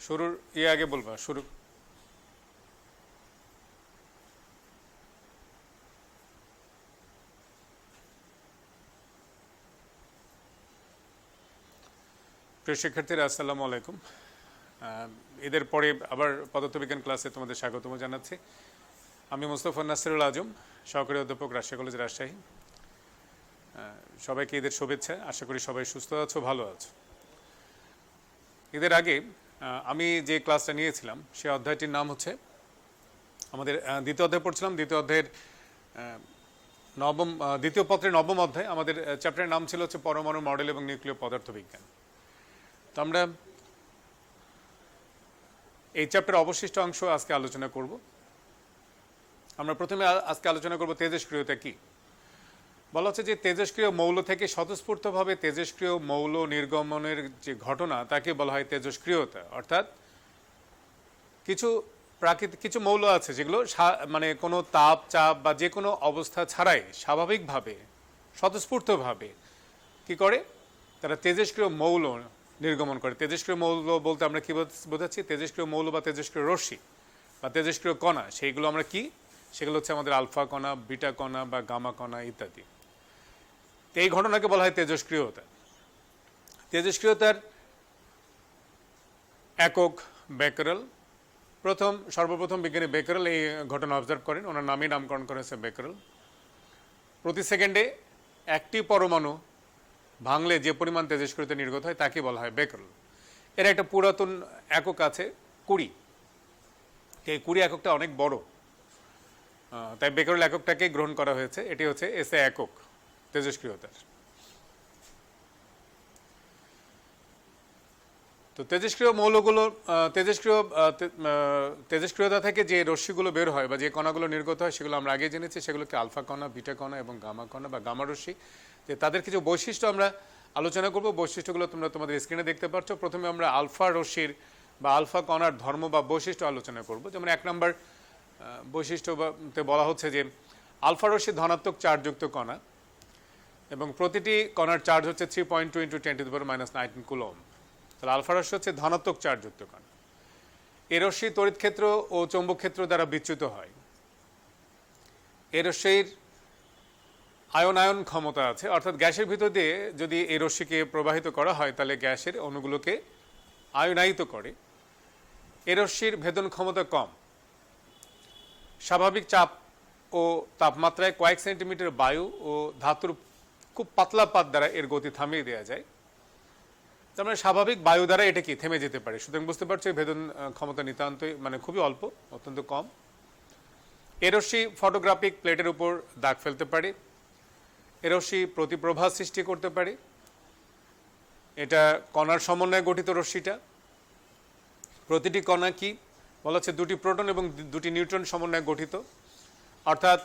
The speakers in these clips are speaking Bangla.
শুরুর আগে বলবা শুরু। প্রিয় শিক্ষার্থীরা, আসসালামু আলাইকুম। ঈদের পরে আবার পদার্থবিজ্ঞান ক্লাসে তোমাদের স্বাগতম জানাচ্ছি। আমি মোস্তফা নাসিরুল আজম, সহকারী অধ্যাপক, রাজশাহী কলেজ, রাজশাহী। সবাইকে ঈদের শুভেচ্ছা। আশা করি সবাই সুস্থ আছো, ভালো আছো। ঈদের আগে আমি যে ক্লাসটা নিয়েছিলাম সেই অধ্যায়টির নাম হচ্ছে, আমাদের দ্বিতীয় অধ্যায় পড়ছিলাম, দ্বিতীয় অধ্যায়ের দ্বিতীয় পত্রের নবম অধ্যায়। আমাদের চ্যাপ্টারের নাম ছিল হচ্ছে পরমাণু মডেল এবং নিউক্লিয় পদার্থবিজ্ঞান। তো আমরা এই চ্যাপ্টারের অবশিষ্ট অংশ আজকে আলোচনা করব। আমরা প্রথমে আজকে আলোচনা করব তেজস্ক্রিয়তা কি। বলা হচ্ছে যে তেজস্ক্রিয় মৌল থেকে স্বতঃস্ফূর্তভাবে তেজস্ক্রিয় মৌল নির্গমনের যে ঘটনা তাকে বলা হয় তেজস্ক্রিয়তা। অর্থাৎ কিছু মৌল আছে যেগুলো মানে কোনো তাপ, চাপ বা যে কোনো অবস্থা ছাড়াই স্বাভাবিকভাবে স্বতঃস্ফূর্তভাবে কি করে, তারা তেজস্ক্রিয় মৌল নির্গমন করে। তেজস্ক্রিয় মৌল বলতে আমরা কি বোঝাচ্ছি? তেজস্ক্রিয় মৌল বা তেজস্ক্রিয় রশ্মি বা তেজস্ক্রিয় কণা, সেইগুলো আমরা কি, সেগুলো হচ্ছে আমাদের আলফা কণা, বিটা কণা বা গামা কণা ইত্যাদি। তো এই ঘটনাকে বলা হয় তেজস্ক্রিয়তা। তেজস্ক্রিয়তার একক বেকারেল। সর্বপ্রথম বিজ্ঞানী বেকারেল এই ঘটনা অবজার্ভ করেন, ওনার নামেই নামকরণ করা হয়েছে বেকারেল। প্রতি সেকেন্ডে একটি পরমাণু ভাঙলে যে পরিমাণ তেজস্ক্রিয়তা নির্গত হয় তাকে বলা হয় বেকারেল। এর একটা পুরাতন একক আছে, কুড়ি। এই কুড়ি এককটা অনেক বড়, তাই বেকারেল এককটাকে গ্রহণ করা হয়েছে। এটি হচ্ছে এসএ একক তেজস্ক্রিয়তার। তো তেজস্ক্রিয় মৌলগুলো, তেজস্ক্রিয়তা থেকে যে রশ্মিগুলো বের হয় বা যে কণাগুলো নির্গত হয় সেগুলো আমরা আগে জেনেছি। সেগুলোকে আলফা কণা, বিটা কণা এবং গামা কণা বা গামা রশ্মি। যে তাদের কিছু বৈশিষ্ট্য আমরা আলোচনা করব। বৈশিষ্ট্যগুলো তোমরা তোমাদের স্ক্রিনে দেখতে পাচ্ছ। প্রথমে আমরা আলফা রশ্মির বা আলফা কণার ধর্ম বা বৈশিষ্ট্য আলোচনা করব। যেমন 1 নম্বর বৈশিষ্ট্যতে বলা হচ্ছে যে আলফা রশ্মি ধনাত্মক চার্জযুক্ত কণা এবং প্রতিটি কণার চার্জ হচ্ছে 3.2 × 10⁻⁹ কুলম্ব। তাহলে আলফা রশ্মি হচ্ছে ধনাত্মক চার্জযুক্ত কণা। এ রশ্মি তড়িৎ ক্ষেত্র ও চৌম্বক ক্ষেত্র দ্বারা বিচ্যুত হয়। এ রশ্মির আয়নায়ন ক্ষমতা আছে, অর্থাৎ গ্যাসের ভিতর দিয়ে যদি এই রশ্মিকে প্রবাহিত করা হয় তাহলে গ্যাসের অণুগুলোকে আয়নায়িত করে। এ রশ্মির ভেদন ক্ষমতা কম। স্বাভাবিক চাপ ও তাপমাত্রায় কয়েক সেন্টিমিটার বায়ু ও ধাতুর খুব পাতলা পাত দ্বারা এর গতি থামিয়ে দেওয়া যায়। তার মানে স্বাভাবিক বায়ু দ্বারা এটা কি থেমে যেতে পারে। সুতরাং বুঝতে পারছো ভেদন ক্ষমতা নিতান্তই মানে খুবই অল্প, অত্যন্ত কম। এ রশ্মি ফটোগ্রাফিক প্লেটের উপর দাগ ফেলতে পারে। এ রশ্মি প্রতিপ্রভা সৃষ্টি করতে পারে। এটা কণার সমন্বয়ে গঠিত রশ্মিটা। প্রতিটি কণা কি বলা হচ্ছে 2টি প্রোটন এবং 2টি নিউট্রন সমন্বয়ে গঠিত, অর্থাৎ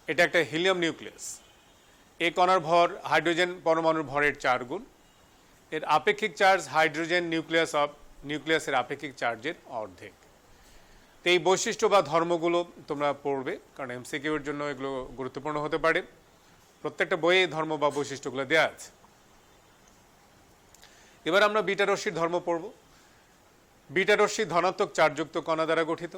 এটা একটা হিলিয়াম নিউক্লিয়াস। এই কণার ভর হাইড্রোজেন পরমাণুর ভরের 4 গুণ। এর আপেক্ষিক চার্জ হাইড্রোজেন নিউক্লিয়াসের আপেক্ষিক চার্জের অর্ধেক। তো এই বৈশিষ্ট্য বা ধর্মগুলো তোমরা পড়বে, কারণ এমসিকিউ এর জন্য এগুলো গুরুত্বপূর্ণ হতে পারে। প্রত্যেকটা বইয়ে ধর্ম বা বৈশিষ্ট্যগুলো দেওয়া আছে। এবার আমরা বিটা রশ্মির ধর্ম পড়ব। বিটা রশ্মি ধনাত্মক চার্জযুক্ত কণা দ্বারা গঠিত।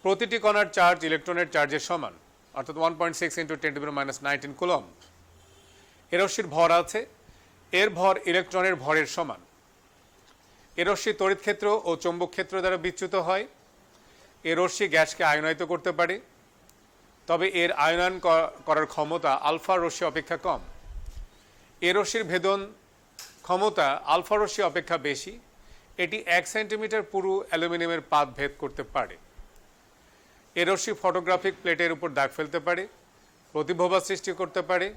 প্রতিটি কণার চার্জ ইলেকট্রনের চার্জের সমান, অর্থাৎ 1.6 × 10⁻⁹ কুলম্ব। এ রশ্মির ভর আছে, এর ভর ইলেকট্রনের ভরের সমান। এ রশ্মি তড়িৎ ক্ষেত্র ও চৌম্বক ক্ষেত্র দ্বারা বিচ্যুত হয়। এ রশ্মি গ্যাসকে আয়নায়িত করতে পারে, তবে এর আয়নায়ন করার ক্ষমতা আলফা রশ্মি অপেক্ষা কম। এ রশ্মির ভেদন ক্ষমতা আলফা রশ্মি অপেক্ষা বেশি। এটি 1 সেন্টিমিটার পুরু অ্যালুমিনিয়ামের পাত ভেদ করতে পারে। এ রশ্মি ফটোগ্রাফিক প্লেটের উপর দাগ ফেলতে পারে, প্রতিপ্রভা সৃষ্টি করতে পারে।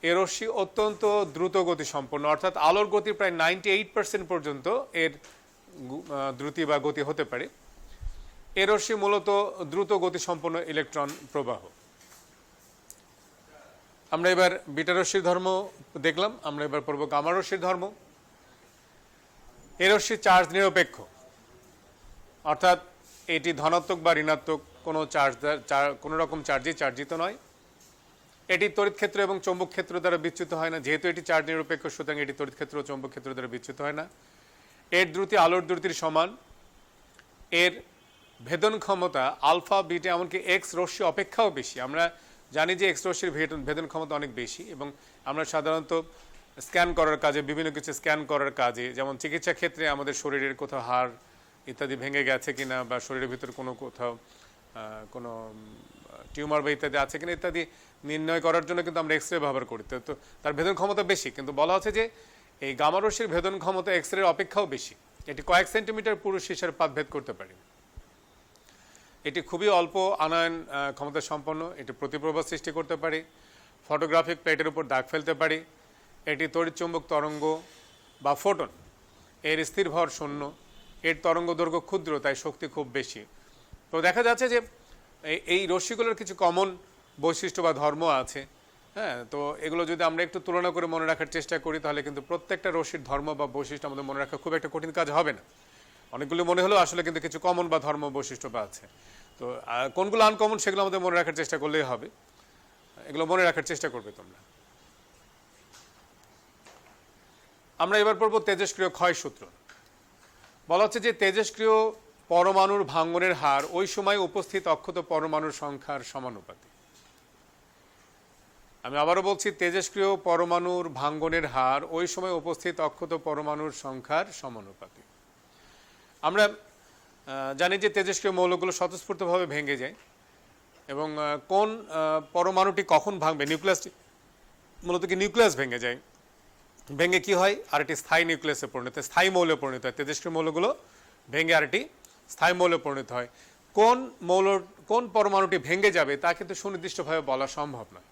এ রশ্মি অত্যন্ত দ্রুত গতি সম্পন্ন, অর্থাৎ আলোর গতি প্রায় 98% পর্যন্ত এর দ্রুতি বা গতি হতে পারে। এ রশ্মি মূলত দ্রুত গতি সম্পন্ন ইলেকট্রন প্রবাহ। আমরা এবার বিটা রশ্মির ধর্ম দেখলাম, আমরা এবার পড়ব গামা রশ্মির ধর্ম। এ রশ্মি চার্জ নিরপেক্ষ, অর্থাৎ এটি ধনাত্মক বা ঋণাত্মক কোনো রকম চার্জে চার্জিত নয়। এটি তড়িৎ ক্ষেত্র এবং চৌম্বক ক্ষেত্র দ্বারা বিচ্যুত হয় না। যেহেতু এটি চার্জ নিরপেক্ষ, সুতরাং এটি তড়িৎ ক্ষেত্র ও চৌম্বক ক্ষেত্র দ্বারা বিচ্যুত হয় না। এর দ্রুতি আলোর দ্রুতির সমান, এর ভেদন ক্ষমতা আলফা বিটা এমনকি এক্স রশ্মি অপেক্ষাও বেশি। আমরা জানি যে এক্স রশ্মির ভেদন ক্ষমতা অনেক বেশি, এবং আমরা সাধারণত স্ক্যান করার কাজে, বিভিন্ন কিছু স্ক্যান করার কাজে, যেমন চিকিৎসা ক্ষেত্রে আমাদের শরীরের কোথাও হাড় ইত্যাদি ভেঙে গেছে কিনা, বা শরীরের ভিতর কোথাও কোনো টিউমার বা ইত্যাদি আছে কিনা ইত্যাদি নির্ণয় করার জন্য কিন্তু আমরা এক্স রে ব্যবহার করি। তো তার ভেদন ক্ষমতা বেশি, কিন্তু বলা হচ্ছে যে এই গামা রশ্মির ভেদন ক্ষমতা এক্স রের অপেক্ষাও বেশি। এটি কয়েক সেন্টিমিটার পুরো শিশার পাত ভেদ করতে পারে। এটি খুবই অল্প আনয়ন ক্ষমতা সম্পন্ন, এটি প্রতিপ্রবাহ সৃষ্টি করতে পারে, ফটোগ্রাফিক প্লেটের উপর দাগ ফেলতে পারে। এটি তড়িৎচুম্বক তরঙ্গ বা ফোটন, এর স্থির ভর শূন্য, এর তরঙ্গ দৈর্ঘ্য ক্ষুদ্র, তাই শক্তি খুব বেশি। তো দেখা যাচ্ছে যে এই রশ্মিগুলোর কিছু কমন বৈশিষ্ট্য বা ধর্ম আছে। হ্যাঁ, তো এগুলো যদি আমরা একটু তুলনা করে মনে রাখার চেষ্টা করি, তাহলে কিন্তু প্রত্যেকটা রশ্মির ধর্ম বা বৈশিষ্ট্য আমাদের মনে রাখা খুব একটা কঠিন কাজ হবে না। অনেকগুলো মনে হলেও আসলে কিন্তু কিছু কমন বা ধর্ম বৈশিষ্ট্য বা আছে। তো কোনগুলো আনকমন সেগুলো আমাদের মনে রাখার চেষ্টা করলেই হবে। এগুলো মনে রাখার চেষ্টা করবে তোমরা। আমরা এবার পড়ব তেজস্ক্রিয় ক্ষয় সূত্র। বলা হচ্ছে যে তেজস্ক্রিয় পরমাণুর ভাঙ্গনের হার ওই সময় উপস্থিত অক্ষত পরমাণুর সংখ্যার সমানুপাতিক। আমি আবারও বলছি, তেজস্ক্রিয় পরমাণুর ভাঙ্গনের হার ওই সময় উপস্থিত অক্ষত পরমাণুর সংখ্যার সমানুপাতিক। আমরা জানি যে তেজস্ক্রিয় মৌলগুলো স্বতঃস্ফূর্তভাবে ভেঙে যায়, এবং কোন পরমাণুটি কখন ভাঙবে, নিউক্লিয়াসটি মূলত কি নিউক্লিয়াস ভেঙে যায়, ভেঙে কি হয় আর এটি স্থায়ী নিউক্লিয়াসে পরিণত হয়, স্থায়ী মৌলে পরিণত হয়। তেজস্ক্রিয় মৌলগুলো ভেঙে আর এটি স্থায়ী মৌলে পরিণত হয়। কোন পরমাণুটি ভেঙে যাবে তা কিন্তু সুনির্দিষ্টভাবে বলা সম্ভব নয়।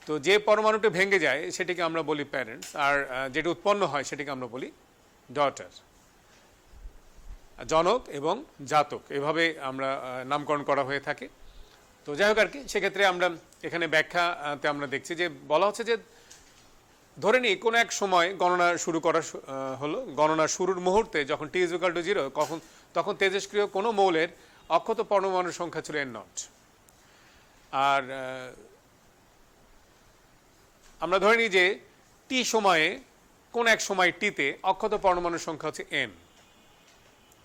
তো যে পরমাণুটি ভেঙে যায় সেটিকে আমরা বলি প্যারেন্টস, আর যেটি উৎপন্ন হয় সেটিকে আমরা বলি ডটার, জনক এবং জাতক, এভাবে আমরা নামকরণ করা হয়ে থাকে। তো যাই হোক আর কি, সেক্ষেত্রে আমরা এখানে ব্যাখ্যাতে আমরা দেখছি যে বলা হচ্ছে যে ধরে নিই কোনো এক সময় গণনা শুরু করা হলো, গণনা শুরুর মুহূর্তে যখন t = 0, তখন তেজস্ক্রিয় কোনো মৌলের অক্ষত পরমাণুর সংখ্যা ছিল n0। আর আমরা ধরে নিই যে টি সময়ে, কোন এক সময় টিতে অক্ষত পরমাণুর সংখ্যা হচ্ছে n।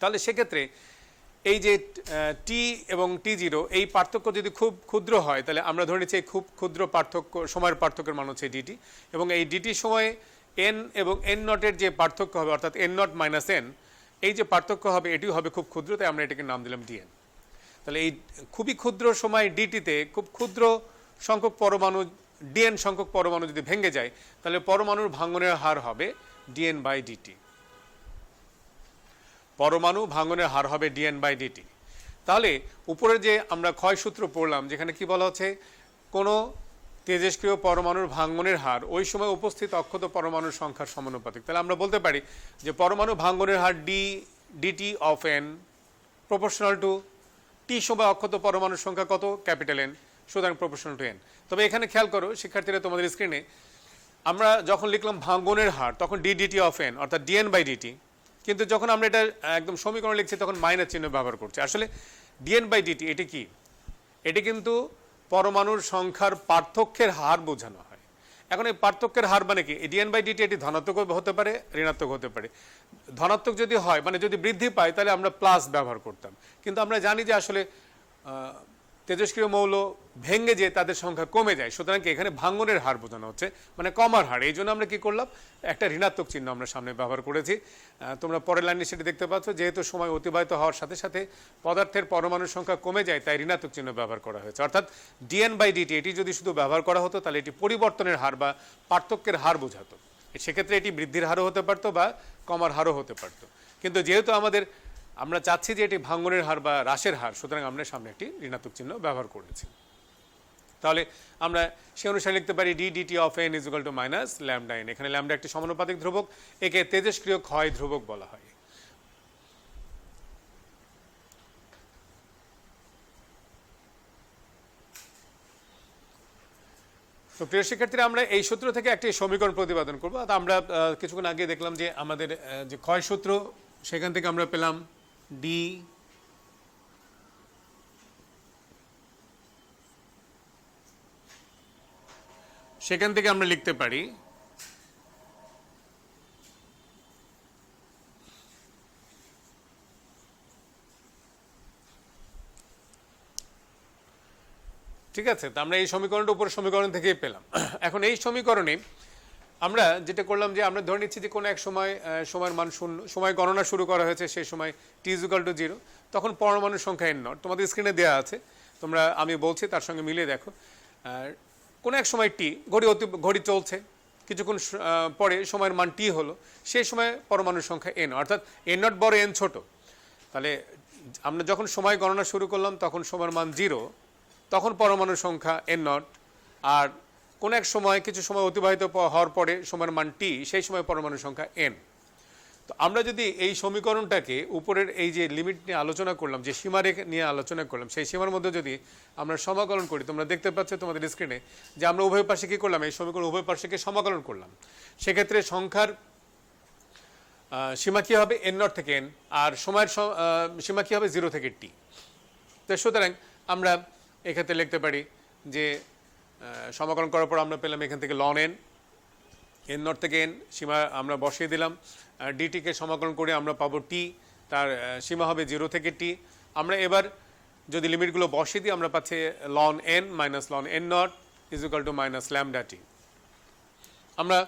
তাহলে সেক্ষেত্রে এই যে টি এবং t0 এই পার্থক্য যদি খুব ক্ষুদ্র হয়, তাহলে আমরা ধরে নিচ্ছি এই খুব ক্ষুদ্র পার্থক্য, সময়ের পার্থক্যের মান হচ্ছে dt, এবং এই dt সময়ে n এবং n0 এর যে পার্থক্য হবে, অর্থাৎ n0 - n, এই যে পার্থক্য হবে এটিও হবে খুব ক্ষুদ্র, তাই আমরা এটাকে নাম দিলাম dn। তাহলে এই খুবই ক্ষুদ্র সময় dt-তে খুব ক্ষুদ্র সংখ্যক পরমাণু, dn সংখ্যক পরমাণু যদি ভেঙে যায়, তাহলে পরমাণুর ভাঙ্গনের হার হবে dn/dt। পরমাণু ভাঙ্গনের হার হবে dn/dt। তাহলে উপরে যে আমরা ক্ষয়সূত্র পড়লাম, যেখানে কি বলা হচ্ছে, কোনো তেজস্ক্রিয় পরমাণুর ভাঙ্গনের হার ওই সময় উপস্থিত অক্ষত পরমাণুর সংখ্যার সমানুপাতিক। তাহলে আমরা বলতে পারি যে পরমাণু ভাঙ্গনের হার dt of n proportional to t সময় অক্ষত পরমাণুর সংখ্যা কত, ক্যাপিটাল N, সুতরাং প্রপোর্শনাল টু n। তবে এখানে খেয়াল করো শিক্ষার্থীরা, তোমাদের স্ক্রিনে আমরা যখন লিখলাম ভাঙ্গনের হার তখন ddt of n অর্থাৎ dn/dt, কিন্তু যখন আমরা এটা একদম সমীকরণ লিখছি তখন মাইনাস চিহ্ন ব্যবহার করছি। আসলে dn/dt এটি কি, এটি কিন্তু পরমাণুর সংখ্যার পার্থক্যের হার বোঝানো হয়। এখন এই পার্থক্যের হার মানে কি, dn/dt এটি ধনাত্মক হতে পারে, ঋণাত্মক হতে পারে। ধনাত্মক যদি হয়, মানে যদি বৃদ্ধি পায়, তাহলে আমরা প্লাস ব্যবহার করতাম। কিন্তু আমরা জানি যে আসলে তেজস্ক্রিয় মৌল ভেঙে যে তাদের সংখ্যা কমে যায়, সুতরাং কি এখানে ভাঙ্গনের হার বোঝানো হচ্ছে, মানে কমার হার। এই জন্য আমরা কি করলাম, একটা ঋণাত্মক চিহ্ন আমরা সামনে ব্যবহার করেছি। তোমরা পরের লাইনে সেটি দেখতে পাচ্ছ, যেহেতু সময় অতিবাহিত হওয়ার সাথে সাথে পদার্থের পরমাণুর সংখ্যা কমে যায়, তাই ঋণাত্মক চিহ্ন ব্যবহার করা হয়েছে। অর্থাৎ dn/dt এটি যদি শুধু ব্যবহার করা হতো, তাহলে এটি পরিবর্তনের হার বা পার্থক্যের হার বোঝাতো। সেক্ষেত্রে এটি বৃদ্ধির হারও হতে পারতো বা কমার হারও হতে পারতো। কিন্তু যেহেতু আমরা চাচ্ছি যে এটি ভাঙ্গনের হার বা হ্রাসের হার, সুতরাং আমরা সামনে একটি ঋণাত্মক চিহ্ন ব্যবহার করেছি। তাহলে আমরা সে অনুসারে লিখতে পারি ddt of n = -λn। এখানে ল্যামডা একটি সমানুপাতিক ধ্রুবক, একে তেজস্ক্রিয় ক্ষয় ধ্রুবক বলা হয়। তো প্রিয় শিক্ষার্থীরা, আমরা এই সূত্র থেকে একটি সমীকরণ প্রতিপাদন করবো। আমরা কিছুক্ষণ আগে দেখলাম যে আমাদের যে ক্ষয় সূত্র, সেখান থেকে আমরা পেলাম d সেখান থেকে আমরা লিখতে পারি ঠিক আছে, তো আমরা এই সমীকরণটা উপরের সমীকরণ থেকেই পেলাম। এখন এই সমীকরণে আমরা যেটা করলাম যে আমরা ধরে নিচ্ছি যে কোনো এক সময় সময়ের মান শূন্য, সময় গণনা শুরু করা হয়েছে সেই সময় টি ইজ ইকুয়াল টু 0, তখন পরমাণুর সংখ্যা n নট তোমাদের স্ক্রিনে দেওয়া আছে, তোমরা আমি বলছি তার সঙ্গে মিলিয়ে দেখো। কোনো এক সময় টি, ঘড়ি চলছে, কিছুক্ষণ পরে সময়ের মান টি হলো, সেই সময় পরমাণুর সংখ্যা n, অর্থাৎ n নট বড় n ছোট। তাহলে আমরা যখন সময় গণনা শুরু করলাম তখন সময়ের মান 0, তখন পরমাণুর সংখ্যা n নট, আর কোন এক সময় কিছু সময় অতিবাহিত হওয়ার পরে সময়ের মান টি, সেই সময় পরমাণুর সংখ্যা n। তো আমরা যদি এই সমীকরণটাকে উপরের এই যে লিমিট নিয়ে আলোচনা করলাম, যে সীমা রেখে নিয়ে আলোচনা করলাম, সেই সীমার মধ্যে যদি আমরা সমাকলন করি, তোমরা দেখতে পাচ্ছ তোমাদের স্ক্রিনে যে আমরা উভয় পাশে কি করলাম, এই সমীকরণ উভয় পাশেকে সমাকলন করলাম। সেক্ষেত্রে সংখ্যার সীমা কি হবে n নট থেকে n, আর সময়ের সীমা কি হবে 0 থেকে টি। তো সুতরাং আমরা এক্ষেত্রে লিখতে পারি যে সমাকলন করার পর আমরা পেলাম এখান থেকে লন n নট থেকে n, সীমা আমরা বসিয়ে দিলাম। ডিটিকে সমাকলন করে আমরা পাবো টি, তার সীমা হবে 0 থেকে টি। আমরা এবার যদি লিমিটগুলো বসিয়ে দিই আমরা পাচ্ছি লন n মাইনাস লন n naught is equal to minus lambda t. আমরা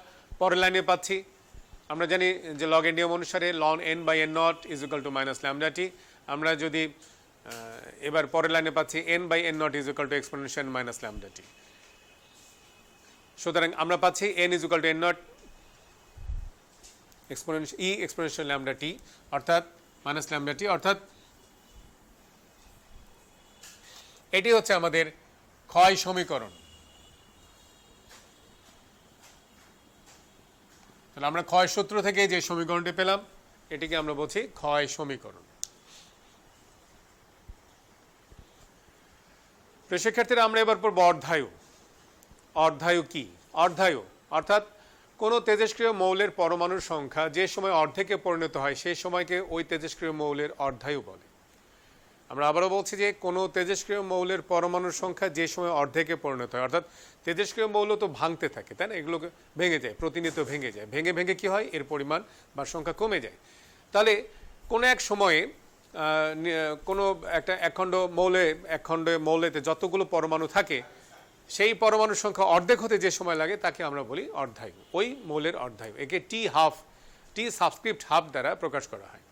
পরের লাইনে পাচ্ছি, আমরা জানি যে লগ এর নিয়ম অনুসারে লন n by n naught is equal to minus lambda t. আমরা যদি এবার পরের লাইনে পাচ্ছি n by n naught is equal to exponential minus lambda t. সুতরাং আমরা পাচ্ছি n is equal to n naught exponential lambda t, অর্থাৎ মাইনাস ল্যামডা টি, অর্থাৎ এটি হচ্ছে আমাদের ক্ষয় সমীকরণ। তাহলে আমরা ক্ষয় সূত্র থেকে যে সমীকরণটি পেলাম এটিকে আমরা বলছি ক্ষয় সমীকরণ। প্রিয় শিক্ষার্থীরা, আমরা এবার পড়ব অর্ধায়ু। অর্ধায়ু কি? অর্ধায়ু অর্থাৎ কোনো তেজস্ক্রিয় মৌলের পরমাণুর সংখ্যা যে সময় অর্ধেকে পরিণত হয় সেই সময়কে ওই তেজস্ক্রিয় মৌলের অর্ধায়ু বলে। আমরা আবারও বলছি যে কোনো তেজস্ক্রিয় মৌলের পরমাণুর সংখ্যা যে সময় অর্ধেকে পরিণত হয়, অর্থাৎ তেজস্ক্রিয় মৌল তো ভাঙতে থাকে, তাই না, এগুলোকে ভেঙে যায়, প্রতিনিয়ত ভেঙে যায়, ভেঙে ভেঙে কি হয়, এর পরিমাণ বা সংখ্যা কমে যায়। তাহলে কোনো এক সময়ে কোনো একটা একখণ্ড মৌলেতে যতগুলো পরমাণু থাকে সেই পরমাণুর সংখ্যা অর্ধেক হতে যে সময় লাগে তাকে আমরা বলি অর্ধায়ু, ওই মৌলের অর্ধায়ু। একে টি সাবস্ক্রিপ্ট হাফ দ্বারা প্রকাশ করা হয়।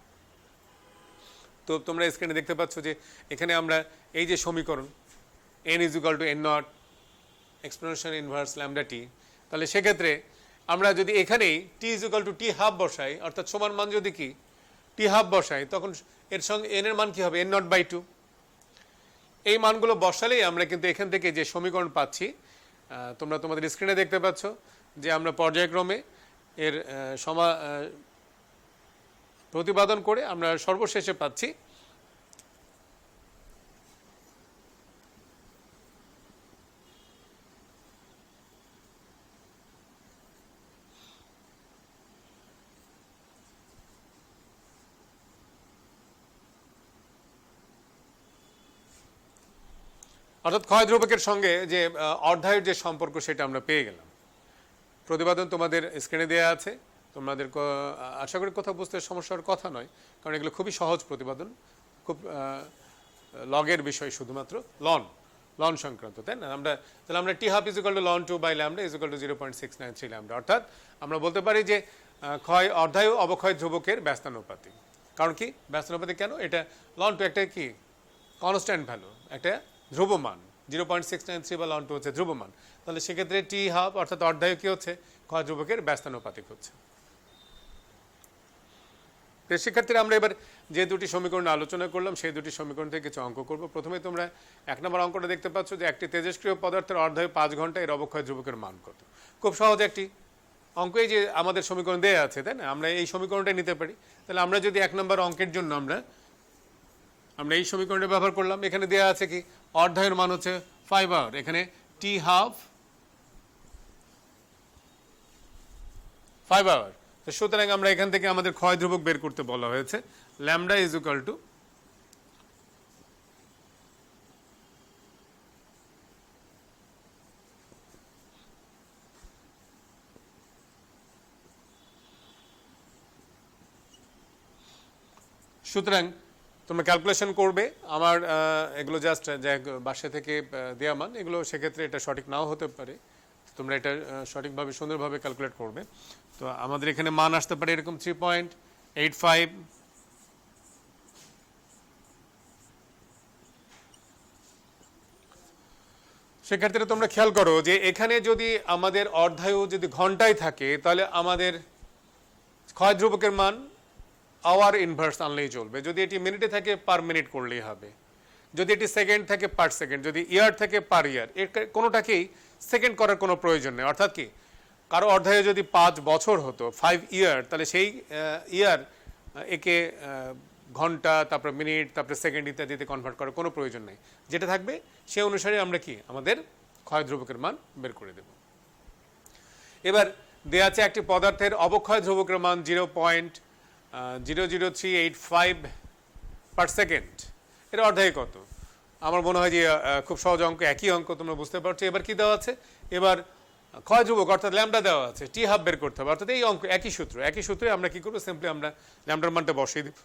তো তোমরা স্ক্রিনে দেখতে পাচ্ছ যে এখানে আমরা এই যে সমীকরণ n is equal to n naught exponential inverse lambda t, তাহলে সেক্ষেত্রে আমরা যদি এখানেই t is equal to t half বসাই, অর্থাৎ সমান মান যদি কি টি হাফ বসাই, তখন এর সঙ্গে n এর মান কি হবে n নট বাই 2। এই মানগুলো বসালেই আমরা কিন্তু এখান থেকে যে সমীকরণ পাচ্ছি, তোমরা তোমাদের স্ক্রিনে দেখতে পাচ্ছ যে আমরা পর্যায়ক্রমে এর প্রতিপাদন করে আমরা সর্বশেষে পাচ্ছি অর্থাৎ ক্ষয় ধ্রুবকের সঙ্গে যে অর্ধায়ুর যে সম্পর্ক সেটা আমরা পেয়ে গেলাম। প্রতিপাদন তোমাদের স্ক্রিনে দেওয়া আছে, তোমাদের আশা করি কোথাও বুঝতে সমস্যার কথা নয়, কারণ এগুলো খুবই সহজ প্রতিপাদন, খুব লগের বিষয়, শুধুমাত্র লন সংক্রান্ত, তাই না। তাহলে আমরা t half is equal to লন 2 by lambda is equal to 0.693 lambda, অর্থাৎ আমরা বলতে পারি যে অর্ধায়ু অবক্ষয় ধ্রুবকের ব্যস্তানুপাতিক। কারণ কি ব্যস্তানুপাতিক কেন? এটা লন 2 একটা কি কনস্ট্যান্ট ভ্যালু, একটা ধ্রুবমান, 0.693 বা লন 2 হচ্ছে ধ্রুবমান। তাহলে সেক্ষেত্রে টি হাফ অর্থাৎ অর্ধায়ু কি হচ্ছে, ক্ষয় ধ্রুবকের ব্যস্তানুপাতিক হচ্ছে। শিক্ষার্থীরা, আমরা এবার যে দুটি সমীকরণ আলোচনা করলাম সেই দুটি সমীকরণ থেকে কিছু অঙ্ক করব। প্রথমে তোমরা 1 নম্বর অঙ্কটা দেখতে পাচ্ছ যে একটি তেজস্ক্রিয় পদার্থের অর্ধায়ু 5 ঘন্টা, এর অবক্ষয় ধ্রুবকের মান কত। খুব সহজ একটি অঙ্ক, এই যে আমাদের সমীকরণ দেওয়া আছে, তাই না, আমরা এই সমীকরণটা নিতে পারি। তাহলে আমরা যদি 1 নম্বর অঙ্কের জন্য আমরা এই সমীকরণটা ব্যবহার করলাম, এখানে দেওয়া আছে কি অর্ধায়ুর মান হচ্ছে 5 আওয়ার, এখানে টি হাফ 5 আওয়ার। তো সুতরাং আমরা এখান থেকে আমাদের ক্ষয় ধ্রুবক বের করতে বলা হয়েছে, ল্যামডা ইজ ইকুয়াল টু সুতরাং তোমরা ক্যালকুলেশন করবে। আমার এগুলো জাস্ট বাসা থেকে দেওয়া মান, এগুলো সেক্ষেত্রে এটা সঠিক নাও হতে পারে, তোমরা এটা সঠিকভাবে সুন্দরভাবে ক্যালকুলেট করবে। তো আমাদের এখানে মান আসতে পারে এরকম 3.85। সেক্ষেত্রে তোমরা খেয়াল করো যে এখানে যদি আমাদের অর্ধায়ু যদি ঘন্টায় থাকে, তাহলে আমাদের ক্ষয় ধ্রুবকের মান আওয়ার ইনভার্স আনলেই চলবে। যদি এটি মিনিটে থাকে পার মিনিট করলেই হবে। যদি এটি সেকেন্ড থাকে পার সেকেন্ড, যদি ইয়ার থাকে পার ইয়ার, এর কোনোটাকেই সেকেন্ড করার কোনো প্রয়োজন নেই। অর্থাৎ কি, কারো অর্ধায়ু যদি 5 বছর হতো, 5 ইয়ার, তাহলে সেই ইয়ার একে ঘন্টা, তারপর মিনিট, তারপর সেকেন্ড ইত্যাদিতে কনভার্ট করার কোনো প্রয়োজন নেই। যেটা থাকবে সে অনুসারে আমরা কি আমাদের ক্ষয় ধ্রুবকের মান বের করে দেব। এবার দেয়া আছে একটি পদার্থের অবক্ষয় ধ্রুবকের মান 0.00385 পার সেকেন্ড। এর অর্ধায়ু কত? আমার মনে হয় যে খুব সহজ অঙ্ক, একই অঙ্ক, তোমরা বুঝতে পারছো। এবার কি দেওয়া আছে? এবার ক্ষয় ধ্রুবক অর্থাৎ ল্যামডা দেওয়া আছে, টি হাফ বের করতে হবে। অর্থাৎ এই অঙ্ক একই সূত্রে আমরা কি করবো, সিম্পলি আমরা ল্যামডার মানটা বসিয়ে দিব।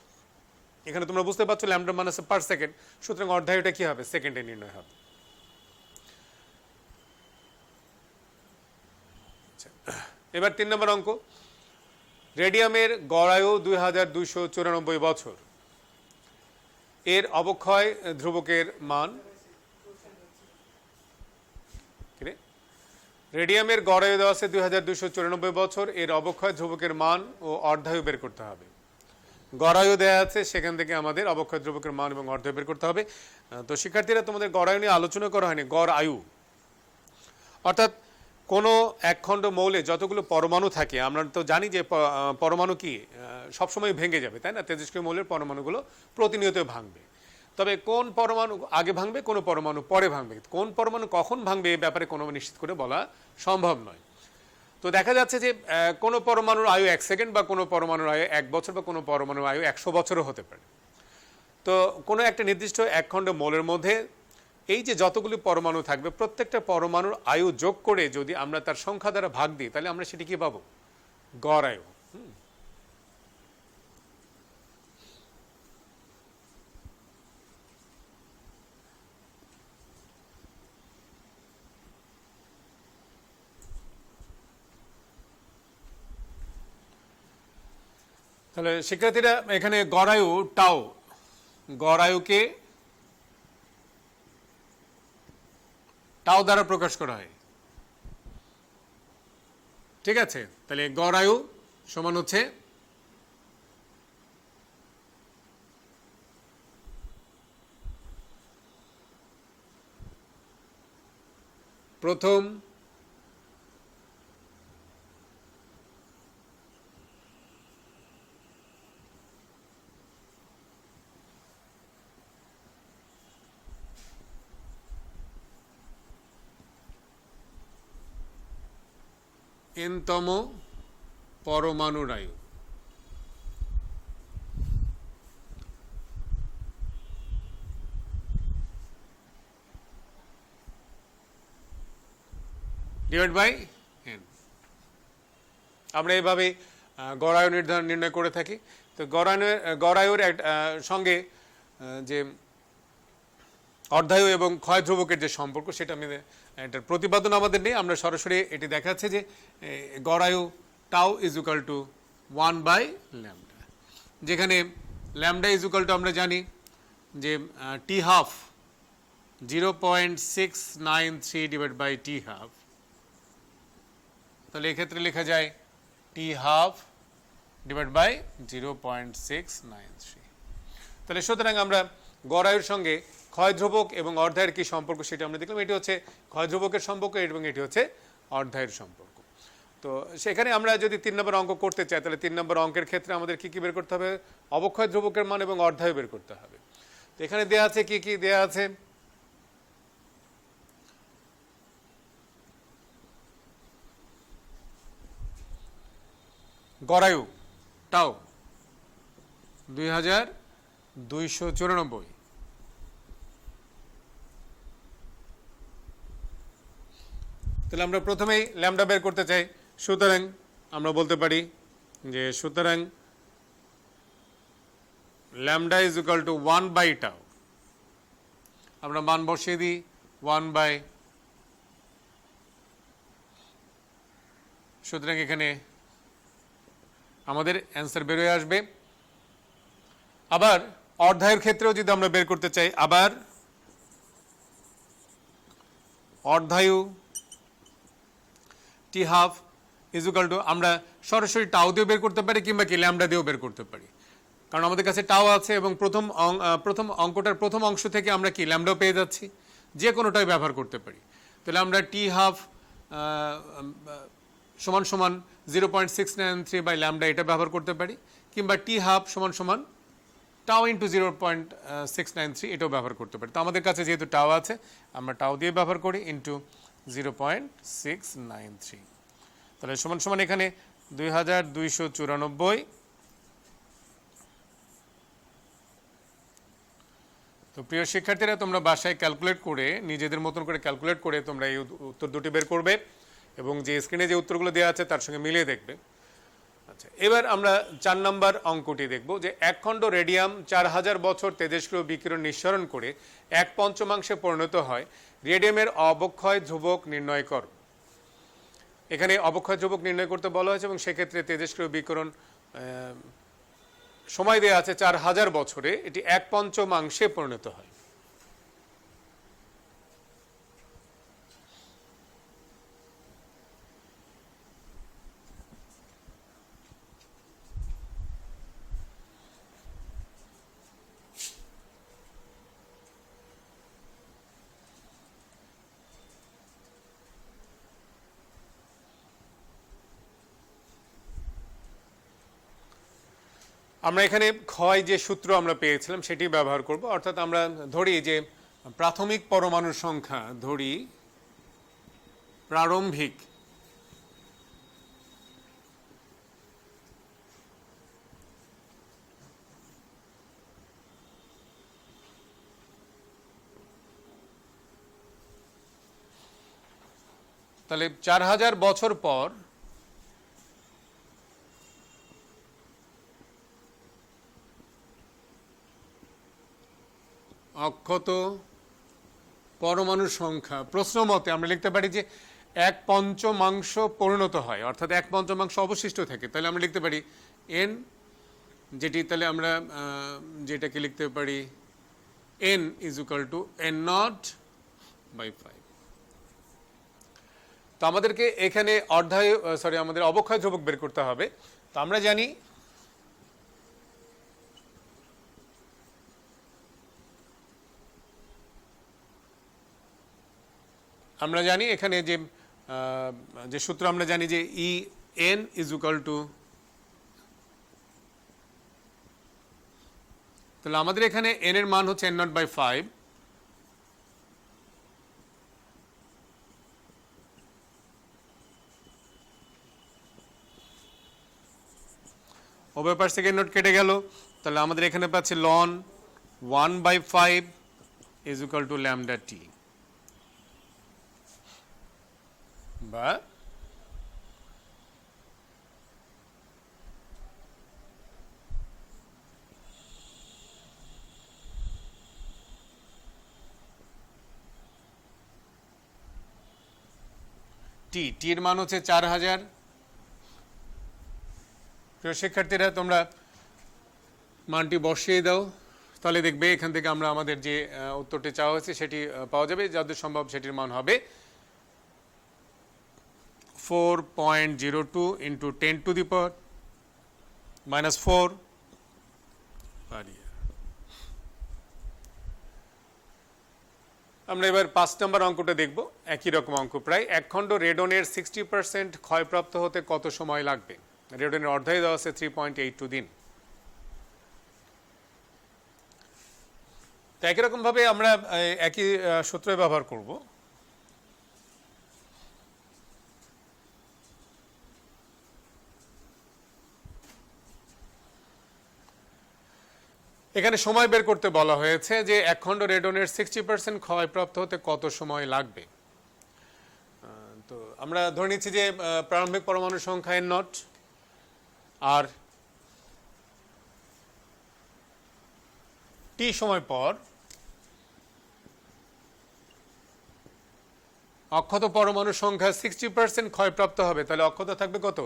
এখানে তোমরা বুঝতে পারছো ল্যামডার মান আছে পার সেকেন্ড, সুতরাং অর্ধায়ুটা কি হবে, সেকেন্ডে নির্ণয় হবে। এবার 3 নম্বর অঙ্ক। রেডিয়ামের গড় আয়ু 2294 বছর। এর অবক্ষয় ধ্রুবকের মান, রেডিয়ামের গড় আয়ু দেওয়া আছে 2294 বছর, এর অবক্ষয় ধ্রুবকের মান ও অর্ধায়ু বের করতে হবে। গড় আয়ু দেওয়া আছে, সেখান থেকে আমাদের অবক্ষয় ধ্রুবকের মান এবং অর্ধায়ু বের করতে হবে। তো শিক্ষার্থীরা, তোমাদের গড় আয়ু নিয়ে আলোচনা করা হয়নি। গড় আয়ু অর্থাৎ কোনো একখণ্ড মৌলে যতগুলো পরমাণু থাকে, আমরা তো জানি যে পরমাণু কি সবসময় ভেঙে যাবে, তাই না? তেজস্ক্রিয় মৌলের পরমাণুগুলো প্রতিনিয়ত ভাঙবে। তবে কোন পরমাণু আগে ভাঙবে, কোন পরমাণু পরে ভাঙবে, কোন পরমাণু কখন ভাঙবে, এ ব্যাপারে কোনো নিশ্চিত করে বলা সম্ভব নয়। তো দেখা যাচ্ছে যে কোনো পরমাণুর আয়ু 1 সেকেন্ড, বা কোনো পরমাণুর আয়ু 1 বছর, বা কোনো পরমাণুর আয়ু 100 বছরও হতে পারে। তো কোনো একটা নির্দিষ্ট একখণ্ড মৌলের মধ্যে এই যে যতগুলি পরমাণু থাকবে, প্রত্যেকটা পরমাণুর আয়ু যোগ করে যদি আমরা তার সংখ্যা দ্বারা ভাগ দিই, তাহলে আমরা সেটি কি পাবো, গড় আয়ু। তাহলে শিক্ষার্থীরা, এখানে গড় আয়ু টাও, গড় আয়ুকে টাও দ্বারা প্রকাশ করা হয়। ঠিক আছে, তাহলে গড় আয়ু সমান হচ্ছে প্রথম n-তম পরমাণুর আয়ু ডিভাইড বাই n। আমরা এইভাবে গড় আয়ু নির্ণয় করে থাকি। তো গড় আয়ুর সঙ্গে যে অর্ধায়ু এবং ক্ষয় ধ্রুবকের যে সম্পর্ক, সেটা আমি এটার প্রতিপাদন আমাদের নেই, আমরা সরাসরি এটি দেখাচ্ছে যে গড় আয়ু টাউ ইজ ইকুয়াল টু 1/λ, যেখানে ল্যামডা ইজ ইকুয়াল টু আমরা জানি যে t half 0.693 divide by t half. তাহলে এক্ষেত্রে লেখা যায় টি হাফ ডিভাইড বাই 0.693। তাহলে সুতরাং আমরা গড় আয়ুর সঙ্গে ক্ষয় ধ্রুবক এবং অর্ধায়ের কি সম্পর্ক, সেটা আমরা দেখলাম। এটি হচ্ছে ক্ষয় ধ্রুবকের সম্পর্ক এবং এটি হচ্ছে অর্ধায়ের সম্পর্ক। তো সেখানে আমরা যদি 3 নম্বর অঙ্ক করতে চাই, তাহলে 3 নম্বর অঙ্কের ক্ষেত্রে আমাদের কি কি বের করতে হবে, অবক্ষয় ধ্রুবকের মান এবং অর্ধায়ু বের করতে হবে। তো এখানে দেয়া আছে কি কি দেয়া আছে, গড় আয়ু টাও 2294। তাহলে আমরা প্রথমেই ল্যামডা বের করতে চাই। সুতরাং আমরা বলতে পারি যে সুতরাং ল্যামডা ইজ ইকুয়াল টু 1/টাউ। আমরা মান বসিয়ে দিই 1/, সুতরাং এখানে আমাদের অ্যান্সার বের হয়ে আসবে। আবার অর্ধায়ের ক্ষেত্রেও যদি আমরা বের করতে চাই, আবার অর্ধায়ু টি হাফ ইজ ইকুয়াল টু, আমরা সরাসরি টাউ দিয়েও বের করতে পারি কিংবা কি ল্যামডা দিয়েও বের করতে পারি, কারণ আমাদের কাছে টাউ আছে এবং প্রথম অঙ্কটার প্রথম অংশ থেকে আমরা কি ল্যামডাও পেয়ে যাচ্ছি, যে কোনোটাই ব্যবহার করতে পারি। তাহলে আমরা টি হাফ সমান সমান 0.693 এটা ব্যবহার করতে পারি, কিংবা টি হাফ সমান সমান টাউ ইন্টু 0.693 এটাও ব্যবহার করতে পারি। তো আমাদের কাছে যেহেতু টাউ আছে, আমরা টাউ দিয়ে ব্যবহার করি ইন্টু 0.693। তাহলে সমান সমান এখানে 2294। তো প্রিয় শিক্ষার্থীরা, তোমরা বাসায় ক্যালকুলেট করে, নিজেদের মতন করে ক্যালকুলেট করে তোমরা এই উত্তর দুটি বের করবে এবং যে স্ক্রিনে যে উত্তরগুলো দেওয়া আছে তার সঙ্গে মিলিয়ে দেখবে। আচ্ছা, এবার আমরা 4 নম্বর অঙ্কটি দেখব, যে এক খণ্ড রেডিয়াম 4000 বছর তেজস্ক্রিয় বিকিরণ নিঃসরণ করে 1/5 পরিণত হয়, রেডিয়ামের অবক্ষয় ধ্রুবক নির্ণয় কর। এখানে অবক্ষয় ধ্রুবক নির্ণয় করতে বলা হয়েছে এবং সেক্ষেত্রে তেজস্ক্রিয় বিকিরণ সময় দেওয়া আছে 4000 বছরে, এটি 1/5 পরিণত হয়। আমরা এখানে ক্ষয় যে সূত্র আমরা পেয়েছিলাম সেটি ব্যবহার করব, অর্থাৎ আমরা ধরি যে প্রাথমিক পরমাণুর সংখ্যা, ধরি প্রারম্ভিক তাহলে 4000 বছর পর অক্ষত পরমাণুর সংখ্যা, প্রশ্ন মতে আমরা লিখতে পারি যে 1/5 পরিণত হয়, অর্থাৎ 1/5 অবশিষ্ট থাকে। তাহলে আমরা লিখতে পারি n, যেটি তাহলে আমরা যেটাকে লিখতে পারি n is equal two n0/5। তো আমাদেরকে এখানে আমাদের অবক্ষয় ধ্রুবক বের করতে হবে। তো আমরা জানি এখানে যে সূত্র আমরা জানি যে En ইজ ইকুয়াল টু, তাহলে আমাদের এখানে n এর মান হচ্ছে n0/5, উভয় পাশ থেকে নোট কেটে গেল। তাহলে আমাদের এখানে পাচ্ছি ln 1/5 is equal to lambda t, বা টি এর মান হচ্ছে 4000। প্রিয় শিক্ষার্থীরা, তোমরা মানটি বসিয়ে দাও, তাহলে দেখবে এখান থেকে আমরা আমাদের যে উত্তরটি চাওয়া হয়েছে সেটি পাওয়া যাবে। যাদের সম্ভব সেটির মান হবে 4.02 ইন্টু 10⁻⁻⁴ পার ইয়ার। আমরা এবার 5 নম্বর অঙ্কটা দেখব, একই রকম অঙ্ক প্রায়। এক খণ্ড রেডনের 60% ক্ষয়প্রাপ্ত হতে কত সময় লাগবে? রেডনের অর্ধায়ু দেওয়া আছে 3.82 দিন। তো একই রকম ভাবে আমরা একই সূত্র ব্যবহার করব। এখানে সময় বের করতে বলা হয়েছে যে এক খণ্ড রেডনের 60% ক্ষয়প্রাপ্ত হতে কত সময় লাগবে। তো আমরা ধরে নিচ্ছি যে প্রারম্ভিক পরমাণুর সংখ্যা n0, আর টি সময় পর অক্ষত পরমাণু সংখ্যা 60% ক্ষয়প্রাপ্ত হবে, তাহলে অক্ষত থাকবে কত?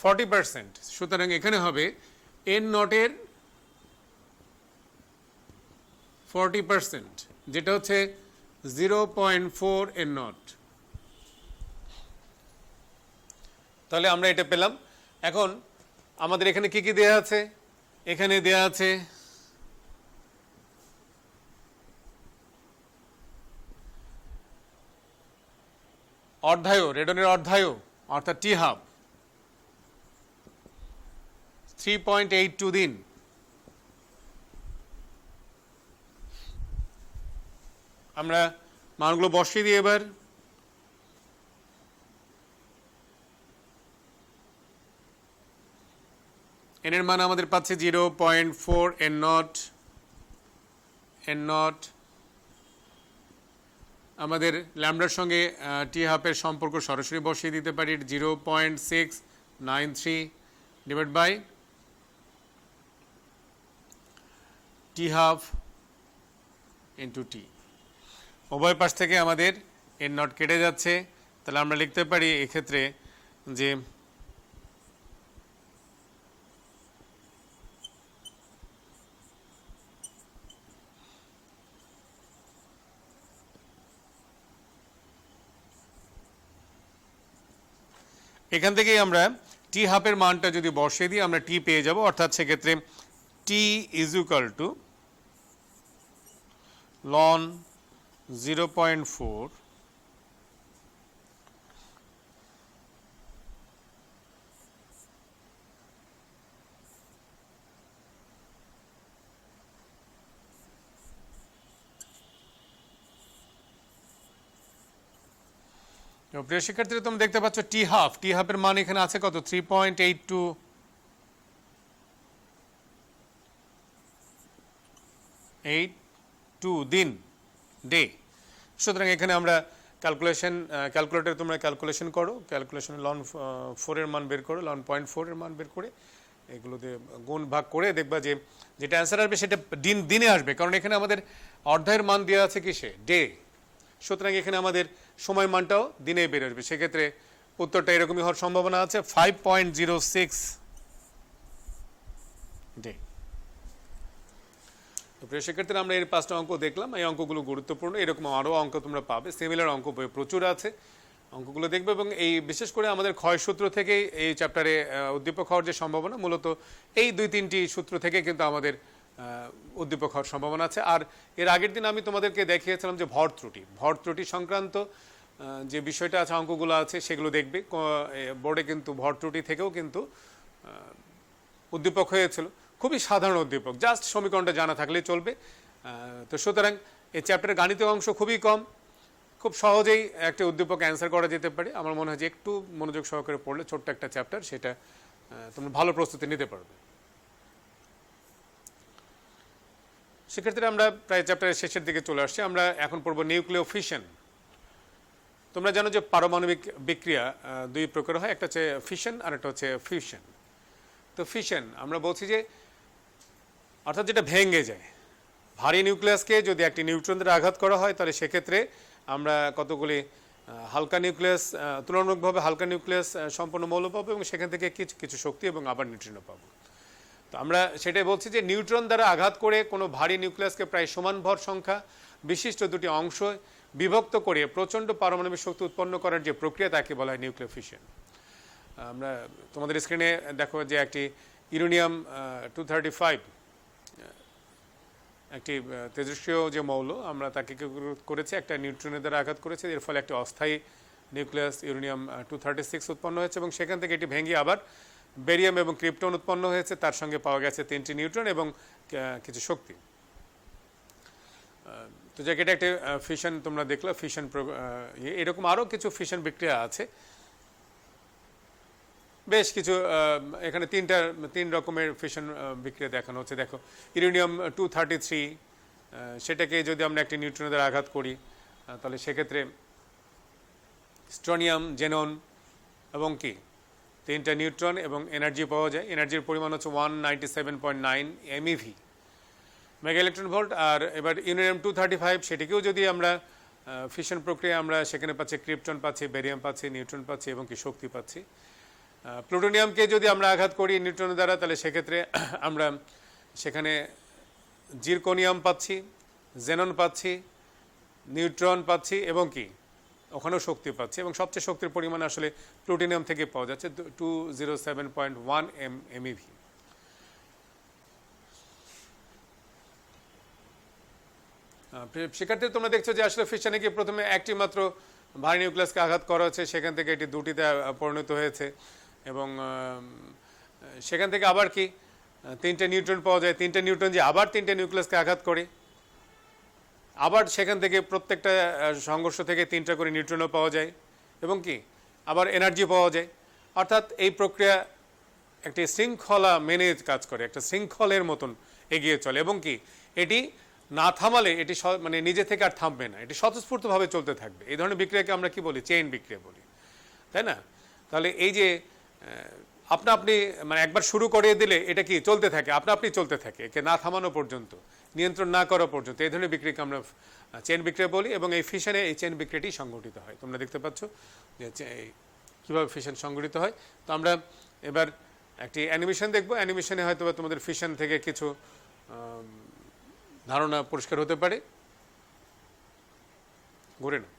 40%। সুতরাং এখানে হবে এন নটের 40%, যেটা হচ্ছে 0.4 এন নট। তাহলে আমরা এটা পেলাম। এখন আমাদের এখানে কি কি দেয়া আছে? এখানে দেয়া আছে অর্ধায়ু, রেডনের অর্ধায়ু অর্থাৎ টি হাফ 3.82 দিন। আমরা মানগুলো বসিয়ে দিই এবার। এন এর মান আমাদের পাচ্ছে 0.4 এন নট। আমাদের ল্যামডার সঙ্গে টি হাফের সম্পর্ক সরাসরি বসিয়ে দিতে পারি, 0.693 divide by t half into t. উভয় পাশ থেকে আমাদের এন নট কেটে যাচ্ছে, তাহলে আমরা লিখতে পারি এক্ষেত্রে যে এখান থেকেই আমরা টি হাফের মানটা যদি বসিয়ে দিই আমরা টি পেয়ে যাব, অর্থাৎ সেক্ষেত্রে টি ইজ ইকুয়াল টু লন 0.4 প্রিয় শিক্ষার্থীরা তোমরা দেখতে পাচ্ছ টি হাফের মান এখানে আছে কত? 3.82 দিন, ডে। সুতরাং এখানে আমরা ক্যালকুলেটরে তোমরা ক্যালকুলেশন করো, ক্যালকুলেশনে লন 4 এর মান বের করো, লন 0.4 এর মান বের করে এগুলোতে গুণ ভাগ করে দেখবা যে যেটা অ্যান্সার আসবে সেটা দিনে আসবে, কারণ এখানে আমাদের অর্ধায়ের মান দেওয়া আছে কিসে? ডে। সুতরাং এখানে আমাদের সময় মানটাও দিনে বের আসবে, সেক্ষেত্রে উত্তরটা এরকমই হওয়ার সম্ভাবনা আছে, 5.06 ডে। তো প্রিয় শিক্ষার্থীরা আমরা এর 5টা অঙ্ক দেখলাম, এই অঙ্কগুলো গুরুত্বপূর্ণ, এরকম আরও অঙ্ক তোমরা পাবে, সিমিলার অঙ্ক বই প্রচুর আছে, অঙ্কগুলো দেখবে। এবং এই বিশেষ করে আমাদের ক্ষয়সূত্র থেকে এই চ্যাপ্টারে উদ্দীপক হওয়ার যে সম্ভাবনা, মূলত এই 2-3টি সূত্র থেকে কিন্তু আমাদের উদ্দীপক হওয়ার সম্ভাবনা আছে। আর এর আগের দিন আমি তোমাদেরকে দেখিয়েছিলাম যে ভর ত্রুটি সংক্রান্ত যে বিষয়টা আছে, অঙ্কগুলো আছে, সেগুলো দেখবে। বোর্ডে কিন্তু ভর ত্রুটি থেকেও কিন্তু উদ্দীপক হয়েছিল, খুবই সাধারণ উদ্দীপক, জাস্ট সমীকরণটা জানা থাকলেই চলবে। তো সুতরাং এই চ্যাপ্টারের গাণিতিক অংশ খুবই কম, খুব সহজেই একটা উদ্দীপক অ্যান্সার করা যেতে পারে। আমার মনে হয় যে একটু মনোযোগ সহকারে পড়লে ছোট্ট একটা চ্যাপ্টার, সেটা তোমরা ভালো প্রস্তুতি নিতে পারবে। সেক্ষেত্রে আমরা প্রায় চ্যাপ্টারের শেষের দিকে চলে আসছি। আমরা এখন পড়ব নিউক্লিয় ফিশন। তোমরা জানো যে পারমাণবিক বিক্রিয়া দুই প্রকার হয়, একটা হচ্ছে ফিশন আর একটা হচ্ছে ফিউশন। তো ফিশন আমরা বলছি যে অর্থাৎ যেটা ভেঙে যায়, ভারী নিউক্লিয়াসকে যদি একটি নিউট্রন দ্বারা আঘাত করা হয় তাহলে সেক্ষেত্রে আমরা কতগুলি হালকা নিউক্লিয়াস, তুলনামূলকভাবে হালকা নিউক্লিয়াস সম্পন্ন মৌল পাবো, এবং সেখান থেকে কিছু শক্তি এবং আবার নিউট্রিনও পাবো। তো আমরা সেটাই বলছি যে নিউট্রন দ্বারা আঘাত করে কোনো ভারী নিউক্লিয়াসকে প্রায় সমান ভর সংখ্যা বিশিষ্ট দুটি অংশ বিভক্ত করে প্রচণ্ড পারমাণবিক শক্তি উৎপন্ন করার যে প্রক্রিয়া তাকে বলা হয় নিউক্লিয় ফিশন। আমরা তোমাদের স্ক্রিনে দেখো যে একটি ইউরেনিয়াম 235 একটি তেজস্ক্রিয় যে মৌল, আমরা তাকে করেছি একটা নিউট্রনের দ্বারা আঘাত করেছে, এর ফলে একটি অস্থায়ী নিউক্লিয়াস ইউরেনিয়াম 236 উৎপন্ন হয়েছে, এবং সেখান থেকে এটি ভেঙে আবার বেরিয়াম এবং ক্রিপ্টন উৎপন্ন হয়েছে, তার সঙ্গে পাওয়া গেছে 3টি নিউট্রন এবং কিছু শক্তি। তো যাকে এটা একটা ফিশন তোমরা দেখলো, ফিশন এরকম আরও কিছু ফিশন বিক্রিয়া আছে, বেশ কিছু। এখানে তিন রকমের ফিশন বিক্রিয়া দেখানো হচ্ছে। দেখো ইউরেনিয়াম 233, সেটাকে যদি আমরা একটি নিউট্রনের দ্বারা আঘাত করি তাহলে সেক্ষেত্রে স্ট্রোনিয়াম, জেনন এবং কি 3টা নিউট্রন এবং এনার্জি পাওয়া যায়। এনার্জির পরিমাণ হচ্ছে 197.9 MeV। Mega electron volt. আর এবার ইউরেনিয়াম 235 সেটিকেও যদি আমরা ফিশন প্রক্রিয়া আমরা সেখানে পাচ্ছি ক্রিপ্টন পাচ্ছি, বেরিয়াম পাচ্ছি, নিউট্রন পাচ্ছি এবং কি শক্তি পাচ্ছি। প্লুটোনিয়ামকে যদি আমরা আঘাত করি নিউট্রনের দ্বারা তাহলে সেক্ষেত্রে আমরা সেখানে জিরকোনিয়াম পাচ্ছি, জেনন পাচ্ছি, নিউট্রন পাচ্ছি এবং কি ওখানেও শক্তি পাচ্ছি এবং সবচেয়ে শক্তির পরিমাণ আসলে প্লুটোনিয়াম থেকে পাওয়া যাচ্ছে 207.1 MeV। শিক্ষার্থী তোমরা দেখছো যে আসলে ফিশনে কি প্রথমে একটি মাত্র ভারী নিউক্লিয়াসকে আঘাত করা হচ্ছে, সেখান থেকে এটি দুটিতে পরিণত হয়েছে এবং সেখান থেকে আবার কি তিনটে নিউট্রন পাওয়া যায়, তিনটে নিউট্রন যে আবার তিনটে নিউক্লিয়াসকে আঘাত করে আবার সেখান থেকে প্রত্যেকটা সংঘর্ষ থেকে তিনটা করে নিউট্রনও পাওয়া যায় এবং কি আবার এনার্জি পাওয়া যায়। অর্থাৎ এই প্রক্রিয়া একটি শৃঙ্খলা মেনে কাজ করে, একটা শৃঙ্খলের মতন এগিয়ে চলে এবং কি এটি না থামালে এটি মানে নিজে থেকে আর থামবে না, এটি স্বতঃস্ফূর্তভাবে চলতে থাকবে। এই ধরনের বিক্রিয়াকে আমরা কি বলি, চেইন বিক্রিয়া বলি, তাই না? তাহলে এই যে আপনা আপনি মানে একবার শুরু করে দিলে এটা কি চলতে থাকে, আপনা আপনি চলতে থাকে, একে না থামানো পর্যন্ত, নিয়ন্ত্রণ না করা পর্যন্ত। এই ধরনের বিক্রিয়াকে আমরা চেইন বিক্রিয়া বলি এবং এই ফিশনে এই চেইন বিক্রিয়াটি সংঘটিত হয়। তোমরা দেখতে পাচ্ছ যে কীভাবে ফিশন সংঘটিত হয়। তো আমরা এবার একটি অ্যানিমেশন দেখব। অ্যানিমেশনে হয়তো তোমাদের ফিশন থেকে কিছু ধারণা পরিষ্কার হতে পারে। ঘুরে না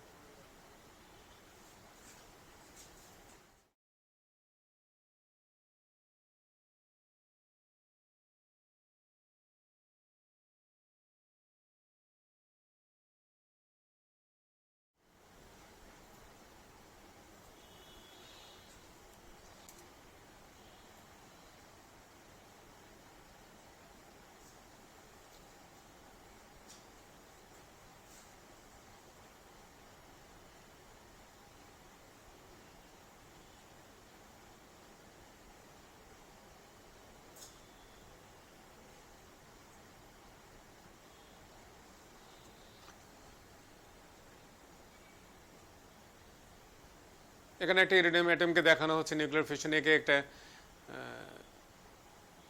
এখানে একটা ইরিডিয়াম অ্যাটমকে দেখানো হচ্ছে নিউক্লিয়ার ফিশন। একে একটা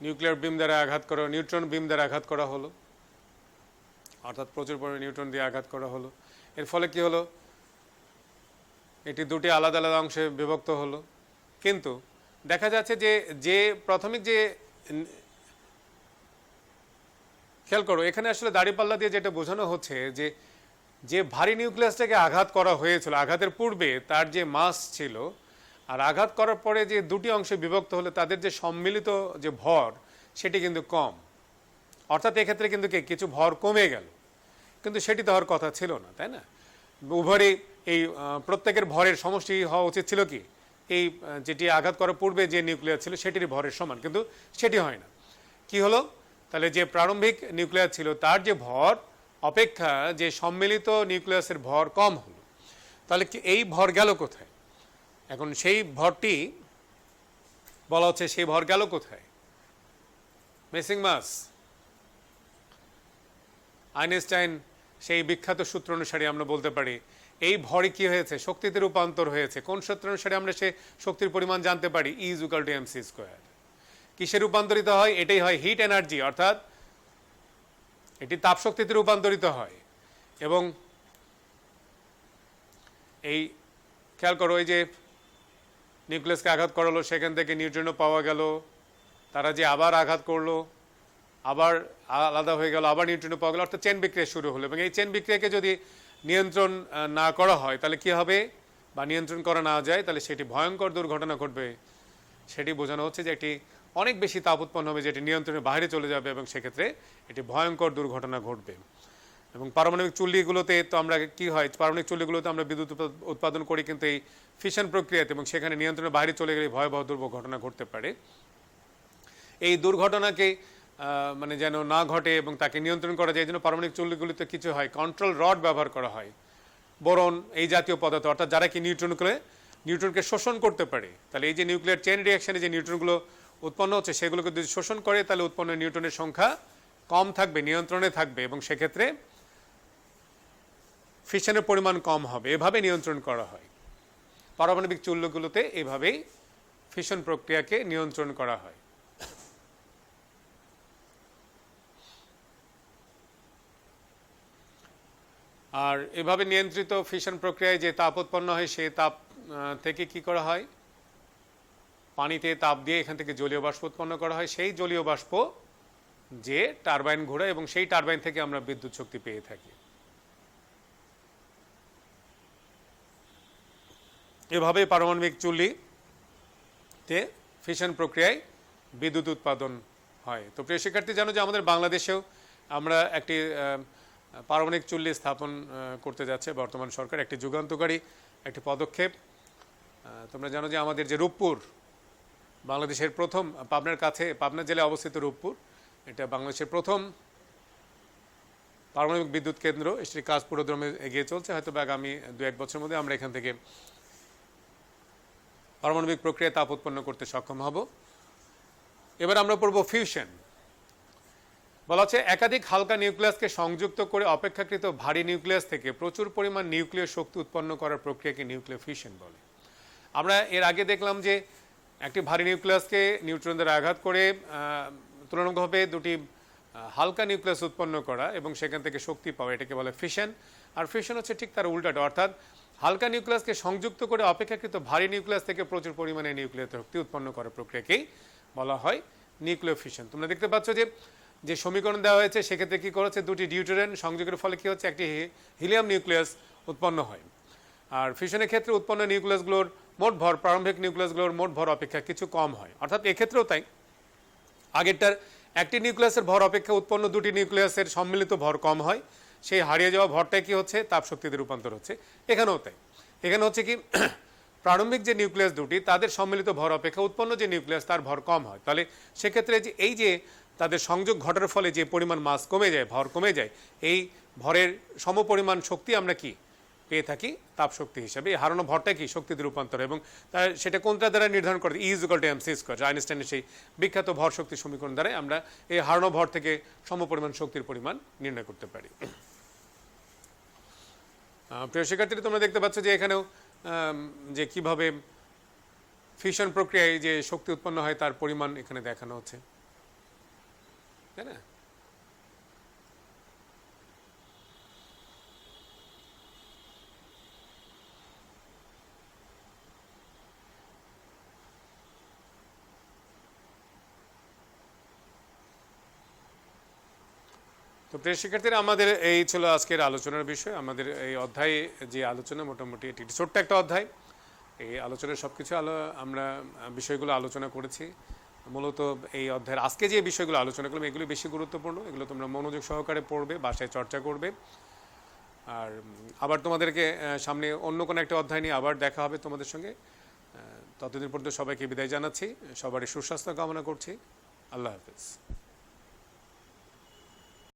নিউক্লিয়ার বিম দ্বারা আঘাত করা, নিউট্রন বিম দ্বারা আঘাত করা হলো, অর্থাৎ প্রচুর পরিমাণে নিউট্রন দিয়ে আঘাত করা হলো। এর ফলে কি হলো, এটি দুটি আলাদা আলাদা অংশে বিভক্ত হলো। কিন্তু দেখা যাচ্ছে যে প্রাথমিক যে খেয়াল করো এখানে আসলে দাড়িপাল্লা দিয়ে যেটা বোঝানো হচ্ছে যে ভারী নিউক্লিয়াসটাকে আঘাত করা হয়েছিল, আঘাতের পূর্বে তার যে মাস ছিল আর আঘাত করার পরে যে দুটি অংশে বিভক্ত হলে তাদের যে সম্মিলিত যে ভর সেটি কিন্তু কম। অর্থাৎ এক্ষেত্রে কিন্তু কিছু ভর কমে গেল, কিন্তু সেটি তো হওয়ার কথা ছিল না, তাই না? উভয়ই এই প্রত্যেকের ভরের সমষ্টি হওয়া উচিত ছিল কি এই যেটি আঘাত করার পূর্বে যে নিউক্লিয়াস ছিল সেটির ভরের সমান, কিন্তু সেটি হয় না। কি হলো, তাহলে যে প্রারম্ভিক নিউক্লিয়াস ছিল তার যে ভর অপেক্ষা যে সম্মিলিত নিউক্লিয়াসের ভর কম হলো। তাহলে কি এই ভর গেল কোথায়? এখন সেই ভরটি বলা হচ্ছে সেই ভর গেল কোথায়? মিসিং মাস। আইনস্টাইন সেই বিখ্যাত সূত্র অনুসারে আমরা বলতে পারি এই ভরই কি হয়েছে, শক্তিতে রূপান্তর হয়েছে। কোন সূত্র অনুসারে আমরা সে শক্তির পরিমাণ জানতে পারি? E=mc²। কিসে রূপান্তরিত হয়? এটাই হয় হিট এনার্জি, অর্থাৎ এটি তাপশক্তিতে রূপান্তরিত হয়। এবং এই খেয়াল করো, এই যে নিউক্লিয়াসকে আঘাত করালো সেখান থেকে নিউট্রনও পাওয়া গেল, তারা যে আবার আঘাত করলো আবার আলাদা হয়ে গেল, আবার নিউট্রনও পাওয়া গেল, অর্থাৎ চেন বিক্রিয়া শুরু হলো। এবং এই চেন বিক্রিয়াকে যদি নিয়ন্ত্রণ না করা হয় তাহলে কি হবে, বা নিয়ন্ত্রণ করা না যায় তাহলে সেটি ভয়ঙ্কর দুর্ঘটনা ঘটবে। সেটি বোঝানো হচ্ছে যে এটি অনেক বেশি তাপ উৎপন্ন হবে, যেটি নিয়ন্ত্রণের বাইরে চলে যাবে এবং সেক্ষেত্রে এটি ভয়ঙ্কর দুর্ঘটনা ঘটবে। এবং পারমাণবিক চুল্লিগুলোতে তো আমরা কি হয়, পারমাণবিক চুল্লিগুলোতে আমরা বিদ্যুৎ উৎপাদন করি, কিন্তু এই ফিশন প্রক্রিয়াতে এবং সেখানে নিয়ন্ত্রণের বাইরে চলে গেলে ভয়াবহ দুর্ঘটনা ঘটতে পারে। এই দুর্ঘটনাকে মানে যেন না ঘটে এবং তাকে নিয়ন্ত্রণ করা যায়, এই জন্য পারমাণবিক চুল্লিগুলিতে কিছু হয় কন্ট্রোল রড ব্যবহার করা হয়, বোরন এই জাতীয় পদার্থ, অর্থাৎ যারা কি নিউট্রনকে শোষণ করতে পারে। তাহলে এই যে নিউক্লিয়ার চেইন রিঅ্যাকশনে যে নিউট্রনগুলো উৎপন্ন হচ্ছে সেগুলোকে যদি শোষণ করে তাহলে উৎপন্ন নিউট্রনের সংখ্যা কম থাকবে, নিয়ন্ত্রণে থাকবে এবং সেক্ষেত্রে ফিশনের পরিমাণ কম হবে। এভাবে নিয়ন্ত্রণ করা হয় পারমাণবিক চুল্লিগুলোতে, এভাবেই ফিশন প্রক্রিয়াকে নিয়ন্ত্রণ করা হয়। আর এভাবে নিয়ন্ত্রিত ফিশন প্রক্রিয়ায় যে তাপ উৎপন্ন হয় সেই তাপ থেকে কি করা হয়, পানিতে তাপ দিয়ে এখান থেকে জলীয় বাষ্প উৎপন্ন করা হয়। সেই জলীয় বাষ্প যে টারবাইন ঘোরায় এবং সেই টারবাইন থেকে আমরা বিদ্যুৎ শক্তি পেয়ে থাকি। এভাবে পারমাণবিক চুল্লিতে ফিশন প্রক্রিয়ায় বিদ্যুৎ উৎপাদন হয়। তো প্রিয় শিক্ষার্থী, জানো যে আমাদের বাংলাদেশেও আমরা একটি পারমাণবিক চুল্লি স্থাপন করতে যাচ্ছে বর্তমান সরকার, একটি যুগান্তকারী একটি পদক্ষেপ। তোমরা জানো যে আমাদের যে রূপপুর, বাংলাদেশের প্রথম, পাবনার কাছে, পাবনা জেলায় অবস্থিত রূপপুর, এটা বাংলাদেশের প্রথম পারমাণবিক বিদ্যুৎ কেন্দ্র। এটির কাজ পুরোদমে এগিয়ে চলছে। হয়তো আগামী 2-1 বছরের মধ্যে আমরা এখান থেকে পারমাণবিক প্রক্রিয়ায় তাপ উৎপন্ন করতে সক্ষম হব। এবার আমরা পড়ব ফিউশন। বলা হচ্ছে একাধিক হালকা নিউক্লিয়াসকে সংযুক্ত করে অপেক্ষাকৃত ভারী নিউক্লিয়াস থেকে প্রচুর পরিমাণ নিউক্লিয় শক্তি উৎপন্ন করার প্রক্রিয়াকে নিউক্লিয় ফিউশন বলে। আমরা এর আগে দেখলাম যে একটি ভারী নিউক্লিয়াসকে নিউট্রন দ্বারা আঘাত করে তুলনামূলকভাবে দুটি হালকা নিউক্লিয়াস উৎপন্ন করা এবং সেখান থেকে শক্তি পাওয়া, এটাকে বলে ফিশন। আর ফিশন হচ্ছে ঠিক তার উল্টাটা, অর্থাৎ হালকা নিউক্লিয়াসকে সংযুক্ত করে অপেক্ষাকৃত ভারী নিউক্লিয়াস থেকে প্রচুর পরিমাণে নিউক্লিয় শক্তি উৎপন্ন করার প্রক্রিয়াকেই বলা হয় নিউক্লিয় ফিশন। তোমরা দেখতে পাচ্ছ যে সমীকরণ দেওয়া হয়েছে, সেক্ষেত্রে কি করেছে, দুটি ডিউটেরিন সংযোগের ফলে কি হচ্ছে, একটি হিলিয়াম নিউক্লিয়াস উৎপন্ন হয়। আর ফিশনের ক্ষেত্রে উৎপন্ন নিউক্লিয়াসগুলোর মোট ভর প্রারম্ভিক নিউক্লিয়াসগুলোর মোট ভর অপেক্ষা কিছু কম হয়। অর্থাৎ এক্ষেত্রেও তাই, আগেরটার একটি নিউক্লিয়াসের ভর অপেক্ষা উৎপন্ন দুটি নিউক্লিয়াসের সম্মিলিত ভর কম হয়, সেই হারিয়ে যাওয়া ভরটাই কি হচ্ছে, তাপ শক্তিতে রূপান্তর হচ্ছে। এখানেও তাই, এখানে হচ্ছে কি প্রারম্ভিক যে নিউক্লিয়াস দুটি তাদের সম্মিলিত ভর অপেক্ষা উৎপন্ন যে নিউক্লিয়াস তার ভর কম হয়। তাহলে সেক্ষেত্রে যে এই যে তাদের সংযোগ ঘটার ফলে যে পরিমাণ মাস কমে যায়, ভর কমে যায়, এই ভরের সমপরিমাণ শক্তি আমরা কি পেয়ে থাকি তাপ শক্তি হিসাবে। এই হারানো ভরটা কি শক্তিতে রূপান্তর, এবং সেটা কোনটা দ্বারা নির্ধারণ করে, E=mc², আইনস্টাইনের সেই বিখ্যাত ভর শক্তি সমীকরণ দ্বারা আমরা এই হারানো ভর থেকে সমপরিমাণ শক্তির পরিমাণ নির্ণয় করতে পারি। প্রিয় শিক্ষার্থীরা, তোমরা দেখতে পাচ্ছ যে এখানেও যে কিভাবে ফিশন প্রক্রিয়ায় যে শক্তি উৎপন্ন হয় তার পরিমাণ এখানে দেখানো হচ্ছে, তাই না? তো প্রিয় শিক্ষার্থীরা, আমাদের এই ছিল আজকের আলোচনার বিষয়। আমাদের এই অধ্যায়ে যে আলোচনা, মোটামুটি এটি ছোট্ট একটা অধ্যায়। এই আলোচনার সব কিছু আমরা বিষয়গুলো আলোচনা করেছি। মূলত এই অধ্যায়ের আজকে যে বিষয়গুলো আলোচনা করলাম এগুলো বেশি গুরুত্বপূর্ণ, এগুলো তোমরা মনোযোগ সহকারে পড়বে, বাসায় চর্চা করবে। আর আবার তোমাদেরকে সামনে অন্য কোনো একটা অধ্যায় নিয়ে আবার দেখা হবে তোমাদের সঙ্গে। ততদিন পর্যন্ত সবাইকে বিদায় জানাচ্ছি, সবারই সুস্বাস্থ্য কামনা করছি। আল্লাহ হাফেজ।